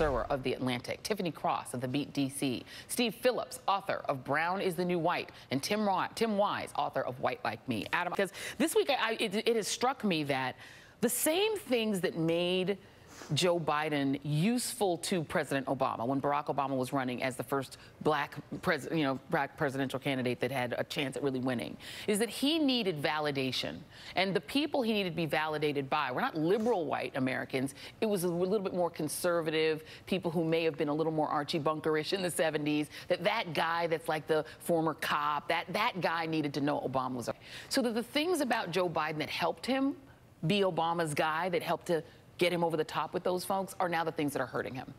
connoisseur of The Atlantic, Tiffany Cross of The Beat DC, Steve Phillips, author of Brown is the New White, and Tim Wise, author of White Like Me. Adam, because this week it has struck me that the same things that made Joe Biden useful to President Obama when Barack Obama was running as the first black presidential candidate that had a chance at really winning, is that he needed validation. And the people he needed to be validated by were not liberal white Americans. It was a little bit more conservative, people who may have been a little more Archie Bunkerish in the 70s, that guy that's like the former cop, that guy needed to know Obama was okay. So that the things about Joe Biden that helped him be Obama's guy, that helped to get him over the top with those folks, are now the things that are hurting him.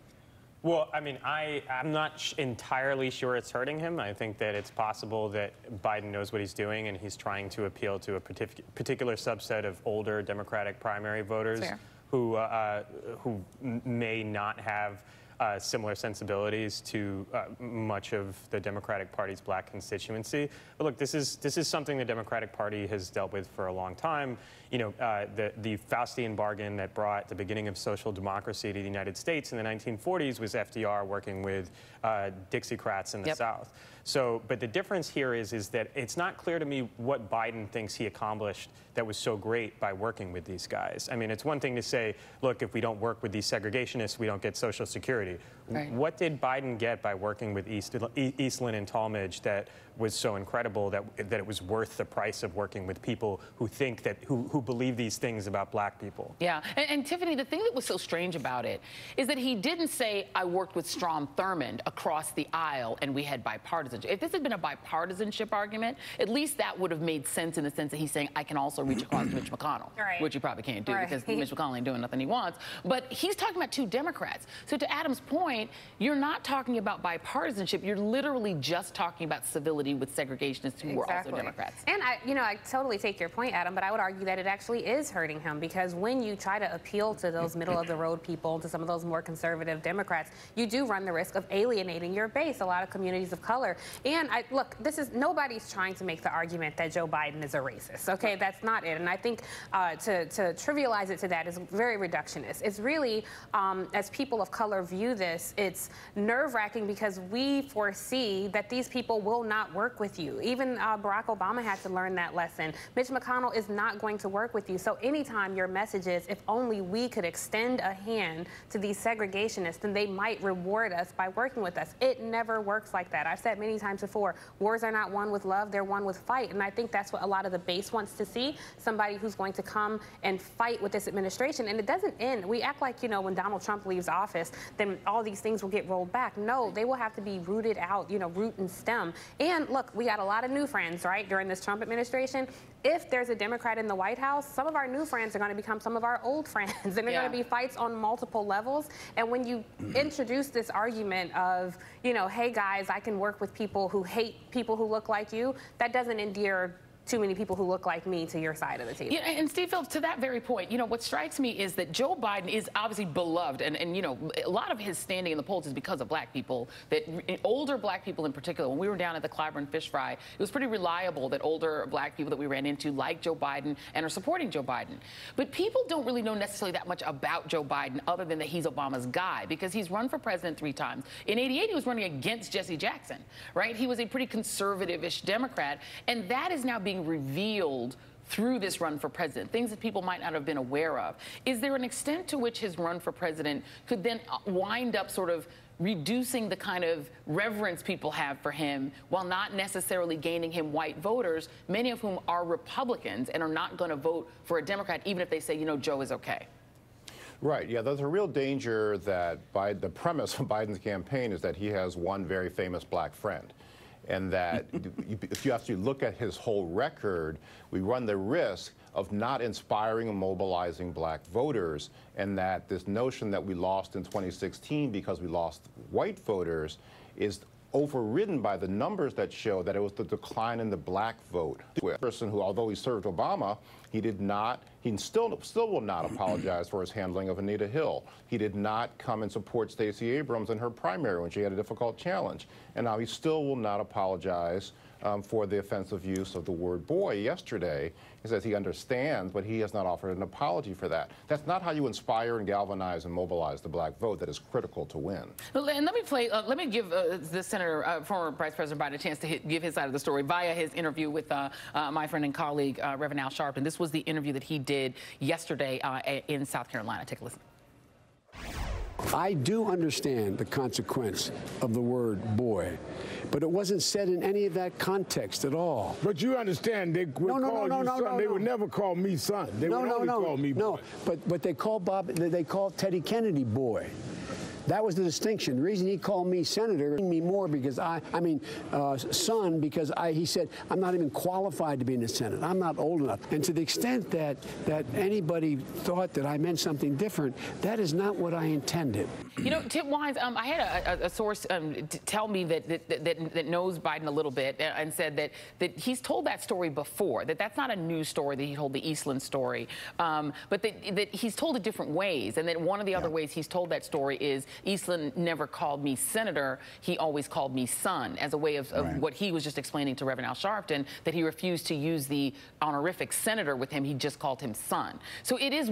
Well, I mean, I'm not entirely sure it's hurting him. I think that it's possible that Biden knows what he's doing and he's trying to appeal to a particular subset of older Democratic primary voters who may not have similar sensibilities to much of the Democratic Party's black constituency. But look, this is something the Democratic Party has dealt with for a long time. You know, the Faustian bargain that brought the beginning of social democracy to the United States in the 1940s was FDR working with Dixiecrats in the South. So, but the difference here is that it's not clear to me what Biden thinks he accomplished that was so great by working with these guys. I mean, it's one thing to say, look, if we don't work with these segregationists, we don't get Social Security. Right. What did Biden get by working with Eastland and Talmadge that was so incredible that it was worth the price of working with people who think that, who believe these things about black people? Yeah, and Tiffany, the thing that was so strange about it is that he didn't say, I worked with Strom Thurmond across the aisle and we had bipartisanship. If this had been a bipartisanship argument, at least that would have made sense in the sense that he's saying, I can also reach across to Mitch McConnell, which he probably can't do because Mitch McConnell ain't doing nothing he wants. But he's talking about two Democrats. So to Adam's point, you're not talking about bipartisanship. You're literally just talking about civility with segregationists who were also Democrats. And I totally take your point, Adam, but I would argue that it actually is hurting him, because when you try to appeal to those middle-of-the-road people, to some of those more conservative Democrats, you do run the risk of alienating your base, a lot of communities of color. And look, nobody's trying to make the argument that Joe Biden is a racist, okay? That's not it. And I think to trivialize it to that is very reductionist. It's really, as people of color view this, it's nerve-wracking because we foresee that these people will not work with you. Even Barack Obama had to learn that lesson. Mitch McConnell is not going to work with you. So anytime your message is, if only we could extend a hand to these segregationists, then they might reward us by working with us. It never works like that. I've said many times before, wars are not won with love, they're won with fight. And I think that's what a lot of the base wants to see, somebody who's going to come and fight with this administration. And it doesn't end. We act like, you know, when Donald Trump leaves office, then all these things will get rolled back. No, they will have to be rooted out, you know, root and stem. And look, we got a lot of new friends, right, during this Trump administration. If there's a Democrat in the White House, some of our new friends are going to become some of our old friends, and they're going to be fights on multiple levels. And when you introduce this argument of, you know, hey guys, I can work with people who hate people who look like you, that doesn't endear too many people who look like me to your side of the table. Yeah, and Steve Phillips, to that very point, you know, what strikes me is that Joe Biden is obviously beloved, and you know, a lot of his standing in the polls is because of black people, that older black people in particular. When we were down at the Clyburn Fish Fry, it was pretty reliable that older black people that we ran into like Joe Biden and are supporting Joe Biden. But people don't really know necessarily that much about Joe Biden other than that he's Obama's guy, because he's run for president 3 times. In '88, he was running against Jesse Jackson, right? He was a pretty conservative-ish Democrat, and that is now being revealed through this run for president, things that people might not have been aware of. Is there an extent to which his run for president could then wind up sort of reducing the kind of reverence people have for him while not necessarily gaining him white voters, many of whom are Republicans and are not going to vote for a Democrat, even if they say, you know, Joe is okay? Right, yeah, there's a real danger that the premise of Biden's campaign is that he has one very famous black friend. And that if you actually look at his whole record, we run the risk of not inspiring and mobilizing black voters, and that this notion that we lost in 2016 because we lost white voters is overridden by the numbers that show that it was the decline in the black vote. A person who, although he served Obama, he still will not apologize for his handling of Anita Hill. He did not come and support Stacey Abrams in her primary when she had a difficult challenge. And now he still will not apologize for the offensive use of the word boy yesterday. He says he understands, but he has not offered an apology for that. That's not how you inspire and galvanize and mobilize the black vote that is critical to win. And let me give the Senator, former Vice President Biden, a chance to give his side of the story via his interview with my friend and colleague, Reverend Al Sharpton. This was the interview that he did yesterday in South Carolina. Take a listen. I do understand the consequence of the word boy, but it wasn't said in any of that context at all. But you understand they would call you son. They would never call me son. They would only call me boy. No, but they called Teddy Kennedy boy. That was the distinction. The reason he called me senator, me more because son, because he said, I'm not even qualified to be in the Senate. I'm not old enough. And to the extent that anybody thought that I meant something different, that is not what I intended. You know, Tim Wines, I had a source tell me that knows Biden a little bit and said that he's told that story before, that's not a new story that he told the Eastland story, but that he's told it different ways. And that one of the other ways he's told that story is Eastland never called me senator, he always called me son, as a way of what he was just explaining to Reverend Al Sharpton, that he refused to use the honorific senator with him, he just called him son. So it is,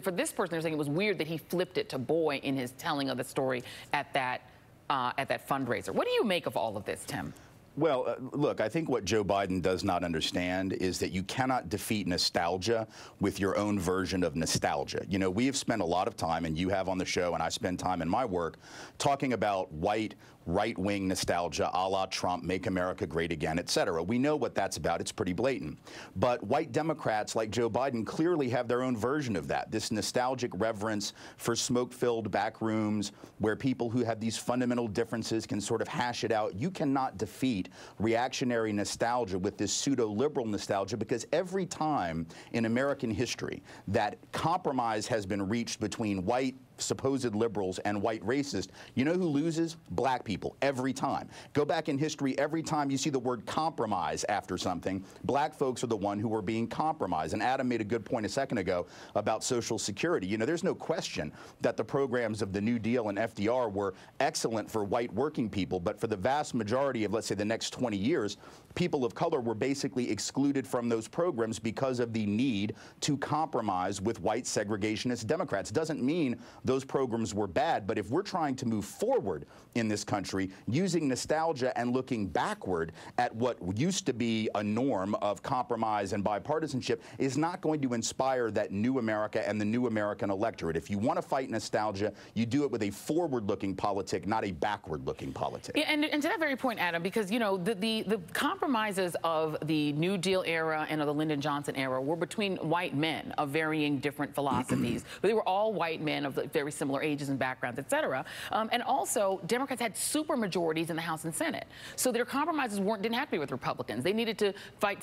for this person, they're saying it was weird that he flipped it to boy in his telling of the story at that fundraiser. What do you make of all of this, Tim? Well, look, I think what Joe Biden does not understand is that you cannot defeat nostalgia with your own version of nostalgia. You know, we have spent a lot of time, and you have on the show, and I spend time in my work, talking about white right-wing nostalgia, a la Trump, make America great again, et cetera. We know what that's about. It's pretty blatant. But white Democrats like Joe Biden clearly have their own version of that, this nostalgic reverence for smoke-filled back rooms where people who have these fundamental differences can sort of hash it out. You cannot defeat reactionary nostalgia with this pseudo-liberal nostalgia, because every time in American history that compromise has been reached between white supposed liberals and white racists, you know who loses? Black people, every time. Go back in history, every time you see the word compromise after something, black folks are the one who are being compromised. And Adam made a good point a second ago about Social Security. You know, there's no question that the programs of the New Deal and FDR were excellent for white working people, but for the vast majority of, let's say, the next 20 years, people of color were basically excluded from those programs because of the need to compromise with white segregationist Democrats. Doesn't mean those programs were bad, but if we're trying to move forward in this country using nostalgia and looking backward at what used to be a norm of compromise and bipartisanship, is not going to inspire that new America and the new American electorate. If you want to fight nostalgia, you do it with a forward-looking politic, not a backward-looking politic. Yeah, and to that very point, Adam, because, you know, the compromises of the New Deal era and of the Lyndon Johnson era were between white men of varying different philosophies. But they were all white men of very similar ages and backgrounds, et cetera. And also, Democrats had super majorities in the House and Senate. So their compromises didn't have to be with Republicans. They needed to fight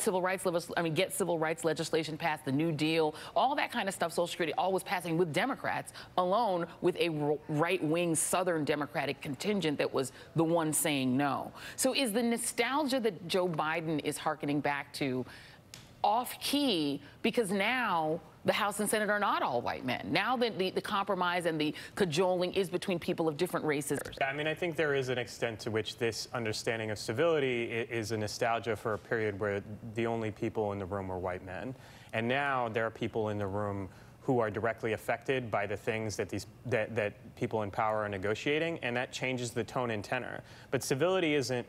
get civil rights legislation passed, the New Deal, all that kind of stuff, Social Security, all was passing with Democrats alone, with a right-wing Southern Democratic contingent that was the one saying no. So is the nostalgia that Joe Biden is hearkening back to off-key because now the House and Senate are not all white men? Now that the compromise and the cajoling is between people of different races. I mean, I think there is an extent to which this understanding of civility is a nostalgia for a period where the only people in the room were white men. And now there are people in the room who are directly affected by the things that people in power are negotiating, and that changes the tone and tenor. But civility isn't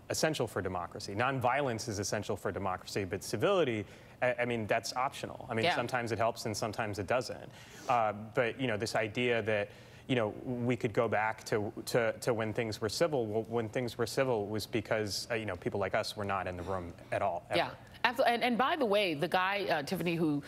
essential for democracy. Nonviolence is essential for democracy, but civility, I mean, that's optional. I mean, sometimes it helps and sometimes it doesn't. But, you know, this idea that, you know, we could go back to when things were civil. Well, when things were civil was because, you know, people like us were not in the room at all, ever. Yeah, absolutely. And by the way, the guy, Tiffany, who,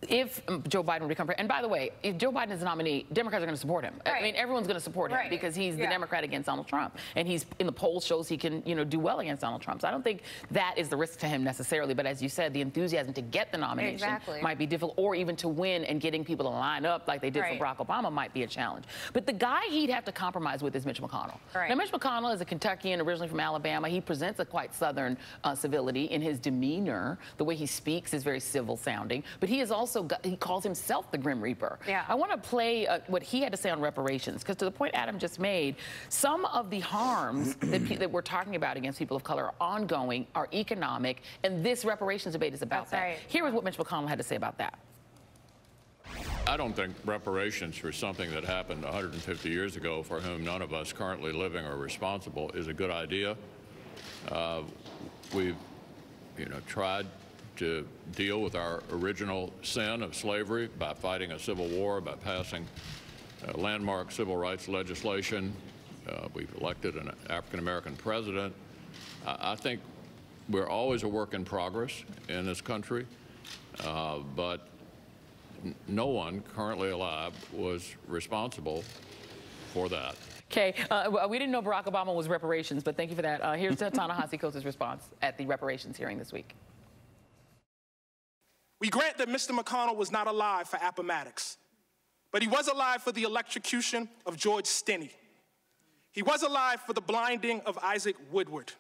if Joe Biden would become president, and by the way, if Joe Biden is the nominee, Democrats are going to support him. Right. I mean, everyone's going to support him because he's the Democrat against Donald Trump. And he's, in the polls, shows he can, you know, do well against Donald Trump. So I don't think that is the risk to him necessarily. But as you said, the enthusiasm to get the nomination might be difficult, or even to win and getting people to line up like they did for Barack Obama might be a challenge. But the guy he'd have to compromise with is Mitch McConnell. Now, Mitch McConnell is a Kentuckian, originally from Alabama. He presents a quite Southern civility in his demeanor. The way he speaks is very civil sounding. But he is also he calls himself the Grim Reaper. Yeah. I want to play what he had to say on reparations, because to the point Adam just made, some of the harms that we're talking about against people of color are ongoing, are economic, and this reparations debate is about that. Right. Here is what Mitch McConnell had to say about that. I don't think reparations for something that happened 150 years ago, for whom none of us currently living are responsible, is a good idea. We've, tried to deal with our original sin of slavery by fighting a civil war, by passing landmark civil rights legislation. We've elected an African-American president. I think we're always a work in progress in this country, but no one currently alive was responsible for that. Okay, we didn't know Barack Obama was reparations, but thank you for that. Here's Ta-Nehisi Coates' response at the reparations hearing this week. We grant that Mr. McConnell was not alive for Appomattox, but he was alive for the electrocution of George Stinney. He was alive for the blinding of Isaac Woodward.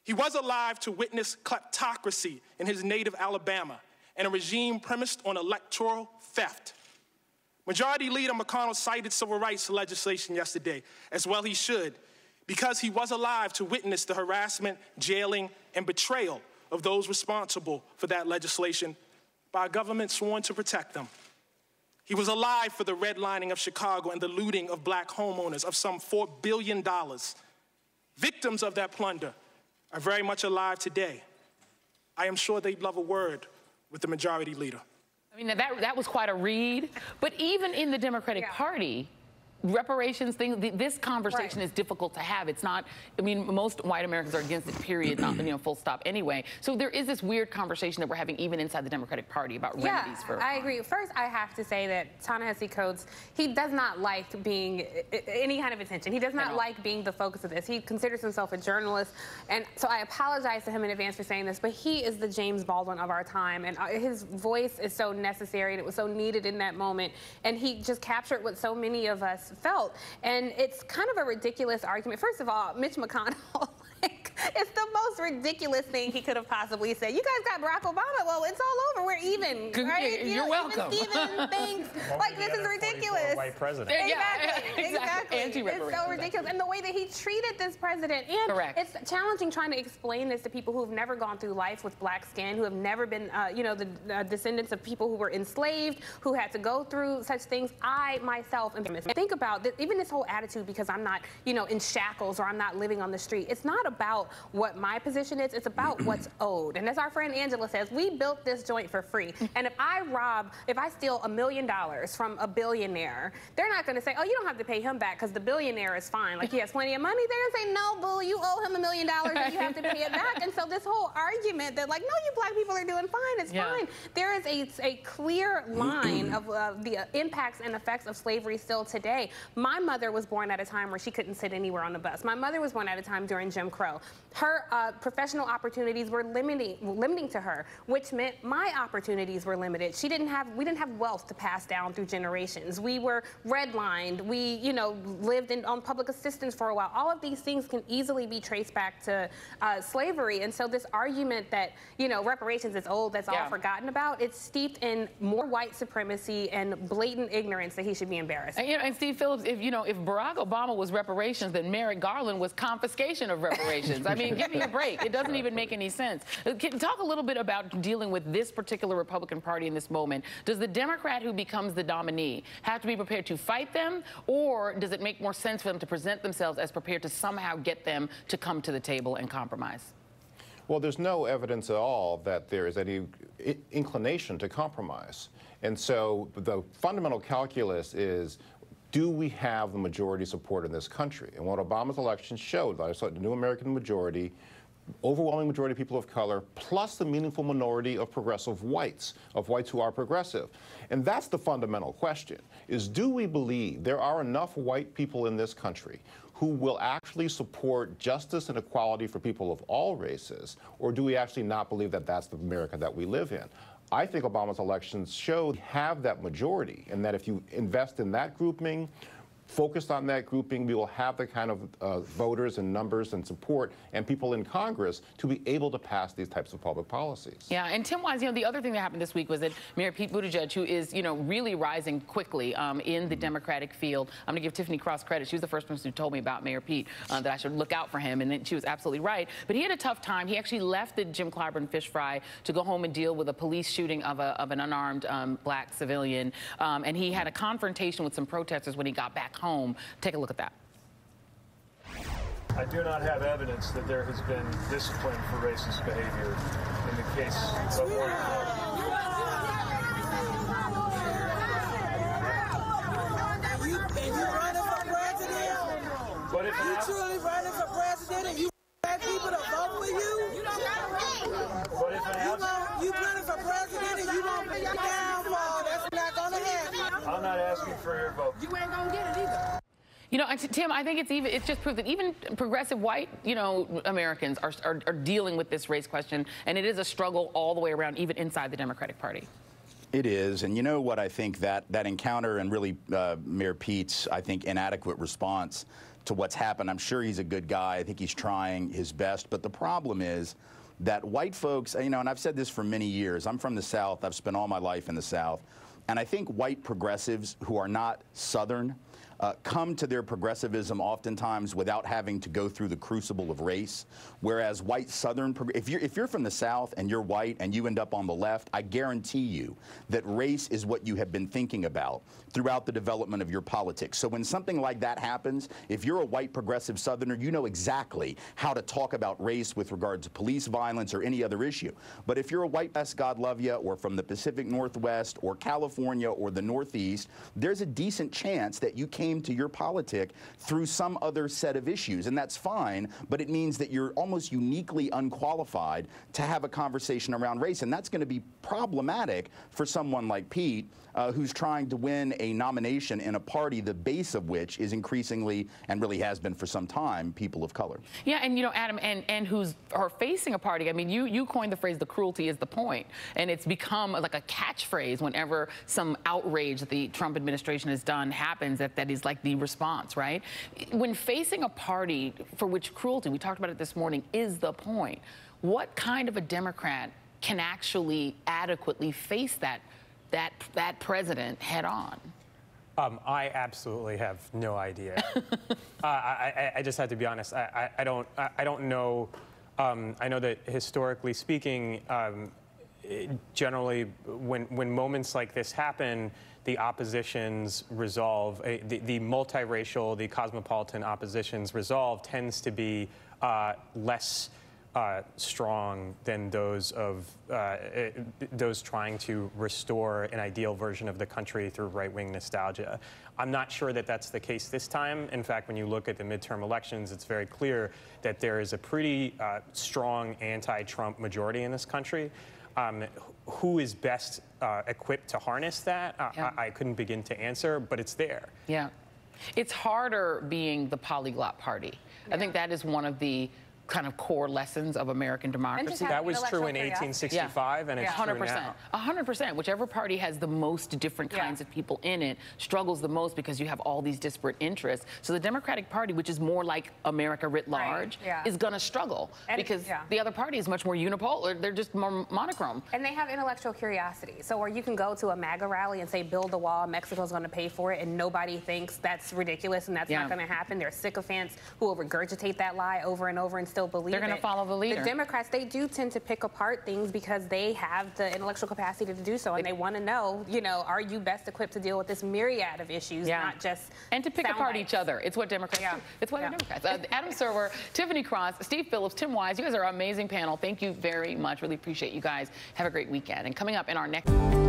He was alive to witness kleptocracy in his native Alabama and a regime premised on electoral theft. Majority Leader McConnell cited civil rights legislation yesterday, as well he should, because he was alive to witness the harassment, jailing, and betrayal of those responsible for that legislation by a government sworn to protect them. He was alive for the redlining of Chicago and the looting of black homeowners of some $4 billion. Victims of that plunder are very much alive today. I am sure they'd love a word with the Majority Leader. I mean, that was quite a read. But even in the Democratic Party, reparations thing, this conversation is difficult to have. It's not, I mean, most white Americans are against it, period, not, full stop anyway. So there is this weird conversation that we're having even inside the Democratic Party about remedies for I agree. First, I have to say that Ta-Nehisi Coates, he does not like being any kind of attention. He does not like being the focus of this. He considers himself a journalist, and so I apologize to him in advance for saying this, but he is the James Baldwin of our time, and his voice is so necessary, and it was so needed in that moment, and he just captured what so many of us felt. And it's kind of a ridiculous argument. First of all, Mitch McConnell, it's the most ridiculous thing he could have possibly said. You guys got Barack Obama. Well, it's all over. We're even, right? You're welcome. Even Stephen thinks, like, this is ridiculous. White president. Exactly. Anti-reparations. It's so ridiculous. And the way that he treated this president. And it's challenging trying to explain this to people who have never gone through life with black skin, who have never been, the descendants of people who were enslaved, who had to go through such things. I, myself, am famous. Think about this, even this whole attitude, because I'm not, in shackles or I'm not living on the street. It's not about what my position is. It's about what's owed. And as our friend Angela says, we built this joint for free. And if I steal $1 million from a billionaire, they're not going to say, oh, you don't have to pay him back because the billionaire is fine. Like, he has plenty of money. They're going to say, no, boo, you owe him $1 million and you have to pay it back. And so this whole argument that, like, no, you black people are doing fine, it's fine. There is a clear line of the impacts and effects of slavery still today. My mother was born at a time where she couldn't sit anywhere on the bus. My mother was born at a time during Jim Crow. Her professional opportunities were limiting to her, which meant my opportunities were limited. We didn't have wealth to pass down through generations. We were redlined. We, lived on public assistance for a while. All of these things can easily be traced back to slavery. And so this argument that, reparations is old, that's all forgotten about, it's steeped in more white supremacy and blatant ignorance that he should be embarrassed. And Steve Phillips, if Barack Obama was reparations, then Merrick Garland was confiscation of reparations. I mean, give me a break. It doesn't even make any sense. Talk a little bit about dealing with this particular Republican Party in this moment. Does the Democrat who becomes the nominee have to be prepared to fight them, or does it make more sense for them to present themselves as prepared to somehow get them to come to the table and compromise? Well, there's no evidence at all that there is any inclination to compromise. And so the fundamental calculus is, do we have the majority support in this country? And what Obama's election showed, I saw the new American majority, overwhelming majority of people of color, plus the meaningful minority of progressive whites, who are progressive. And that's the fundamental question, is do we believe there are enough white people in this country who will actually support justice and equality for people of all races, or do we actually not believe that that's the America that we live in? I think Obama's elections showed have that majority, and that if you invest in that grouping, focused on that grouping, we will have the kind of voters and numbers and support and people in Congress to be able to pass these types of public policies. Yeah, and Tim Wise, the other thing that happened this week was that Mayor Pete Buttigieg, who is, really rising quickly in the Democratic field. I'm going to give Tiffany Cross credit. She was the first person who told me about Mayor Pete, that I should look out for him, and she was absolutely right. But he had a tough time. He actually left the Jim Clyburn fish fry to go home and deal with a police shooting of an unarmed black civilian, and he had a confrontation with some protesters when he got back home. Take a look at that. I do not have evidence that there has been discipline for racist behavior in the case of one. But if you truly running for president and you want people to vote for you, but if you running for president and you won't pay your downfall, that's not gonna happen. I'm not asking for your vote. You ain't gonna get it either. Tim, I think it's just proof that even progressive white, Americans are dealing with this race question, and it is a struggle all the way around, even inside the Democratic Party. It is, and you know what I think that encounter and really Mayor Pete's, I think, inadequate response to what's happened. I'm sure he's a good guy. I think he's trying his best, but the problem is that white folks, and I've said this for many years. I'm from the South. I've spent all my life in the South, and I think white progressives who are not Southern come to their progressivism oftentimes without having to go through the crucible of race, whereas white Southern, if you're from the South and you're white and you end up on the left, I guarantee you that race is what you have been thinking about throughout the development of your politics. So when something like that happens, if you're a white progressive Southerner, you know exactly how to talk about race with regard to police violence or any other issue. But if you're a white West, God love you, or from the Pacific Northwest or California or the Northeast, there's a decent chance that you came to your politic through some other set of issues, and that's fine, but it means that you're almost uniquely unqualified to have a conversation around race, and that's going to be problematic for someone like Pete, who's trying to win a nomination in a party the base of which is increasingly, and really has been for some time, people of color. Yeah, and Adam, and who's are facing a party. I mean, you coined the phrase "the cruelty is the point," and it's become like a catchphrase whenever some outrage that the Trump administration has done happens. That is like the response, right? When facing a party for which cruelty, we talked about it this morning, is the point. What kind of a Democrat can actually adequately face that president head on? I absolutely have no idea. I just have to be honest. I don't know. I know that historically speaking, generally when moments like this happen, the opposition's resolve, the multiracial, the cosmopolitan opposition's resolve tends to be less strong than those of those trying to restore an ideal version of the country through right-wing nostalgia. I'm not sure that that's the case this time. In fact, when you look at the midterm elections, it's very clear that there is a pretty strong anti-Trump majority in this country. Who is best equipped to harness that? Yeah. I couldn't begin to answer, but it's there. Yeah. It's harder being the polyglot party. Yeah. I think that is one of the kind of core lessons of American democracy. That was true in 1865, and it's true now. 100%. Whichever party has the most different kinds of people in it struggles the most because you have all these disparate interests. So the Democratic Party, which is more like America writ large, is going to struggle because the other party is much more unipolar. They're just more monochrome. And they have intellectual curiosity. So where you can go to a MAGA rally and say, build the wall, Mexico's going to pay for it, and nobody thinks that's ridiculous and that's not going to happen. There are sycophants who will regurgitate that lie over and over and still believe they're going to follow the leader. The Democrats, they do tend to pick apart things because they have the intellectual capacity to do so, and they want to know, are you best equipped to deal with this myriad of issues, not just and to pick apart each other. It's what Democrats do. It's what Democrats. Adam Serwer, Tiffany Cross, Steve Phillips, Tim Wise, you guys are an amazing panel. Thank you very much. Really appreciate you guys. Have a great weekend. And coming up in our next...